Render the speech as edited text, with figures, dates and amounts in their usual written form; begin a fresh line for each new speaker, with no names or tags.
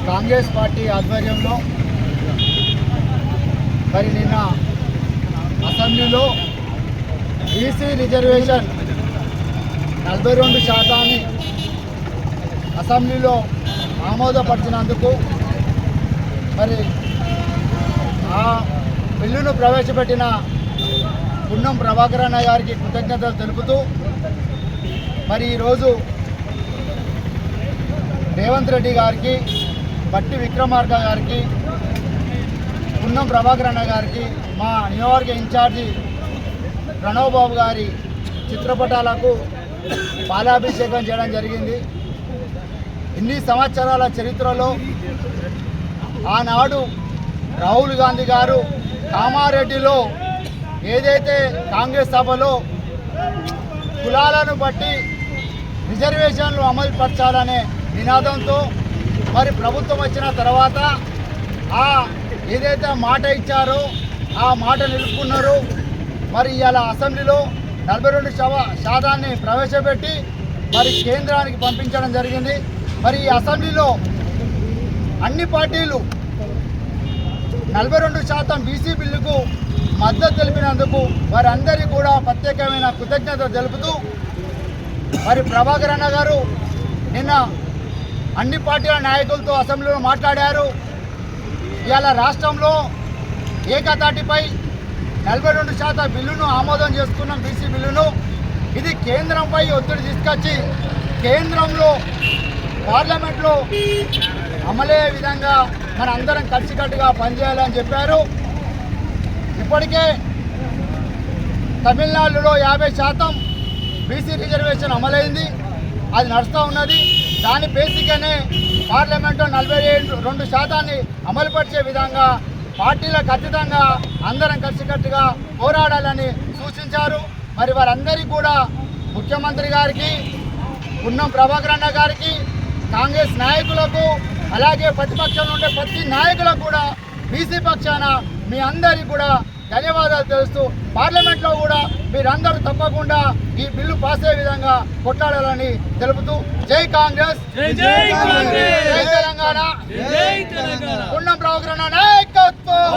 Congress party ఆధ్వర్యంలో మరి నిన్న అసెంబ్లీలో బీసీ రిజర్వేషన్ 42% అసెంబ్లీలో ఆమోదపరిచినందుకు మరి ఆ బిల్లును ప్రవేశపెట్టిన పున్నం ప్రభాకర్ అన్న గారికి కృతజ్ఞతలు తెలుపుతూ మరి ఈరోజు రేవంత్ రెడ్డి గారికి, బట్టి విక్రమార్క గారికి, పున్నం ప్రభాకర్ అన్న గారికి, మా నియోజకవర్గ ఇన్ఛార్జి ప్రణవ్ బాబు గారి చిత్రపటాలకు పాలాభిషేకం చేయడం జరిగింది. ఇన్ని సంవత్సరాల చరిత్రలో ఆనాడు రాహుల్ గాంధీ గారు కామారెడ్డిలో ఏదైతే కాంగ్రెస్ సభలో కులాలను బట్టి రిజర్వేషన్లు అమలు పరచాలనే నినాదంతో మరి ప్రభుత్వం వచ్చిన తర్వాత ఏదైతే మాట ఇచ్చారో ఆ మాట నిలుపుకున్నారు. మరి ఇవాళ అసెంబ్లీలో 42% ప్రవేశపెట్టి మరి కేంద్రానికి పంపించడం జరిగింది. మరి ఈ అసెంబ్లీలో అన్ని పార్టీలు 42% బీసీ బిల్లుకు మద్దతు తెలిపినందుకు వారందరికీ కూడా ప్రత్యేకమైన కృతజ్ఞతలు తెలుపుతూ మరి ప్రభాకర్ అన్న గారు నిన్న అన్ని పార్టీల నాయకులతో అసెంబ్లీలో మాట్లాడారు. ఇవాళ రాష్ట్రంలో ఏకతాటిపై 42% బిల్లును ఆమోదం చేసుకున్నాం. బీసీ బిల్లును ఇది కేంద్రంపై ఒత్తిడి తీసుకొచ్చి కేంద్రంలో పార్లమెంట్లో అమలయ్యే విధంగా మన అందరం కలిసికట్టుగా పనిచేయాలని చెప్పారు. ఇప్పటికే తమిళనాడులో 50% బీసీ రిజర్వేషన్ అమలైంది, అది నడుస్తూ ఉన్నది. దాని బేసిక్గానే పార్లమెంట్లో 42% అమలుపరిచే విధంగా పార్టీలకు ఖచ్చితంగా అందరం కలిసికట్టుగా పోరాడాలని సూచించారు. మరి వారందరికీ కూడా ముఖ్యమంత్రి గారికి, పున్నం ప్రభాకర్ అన్న గారికి, కాంగ్రెస్ నాయకులకు, అలాగే ప్రతిపక్షంలో ఉండే ప్రతి నాయకులకు కూడా బీసీ పక్షాన మీ అందరికీ కూడా ధన్యవాదాలు తెలుస్తూ పార్లమెంట్లో కూడా మీరందరూ తప్పకుండా ఈ బిల్లు పాస్ అయ్యే విధంగా కొట్లాడాలని తెలుపుతూ జై కాంగ్రెస్, జై తెలంగాణ, పున్నం ప్రభాకర్ అన్న నాయకత్వం.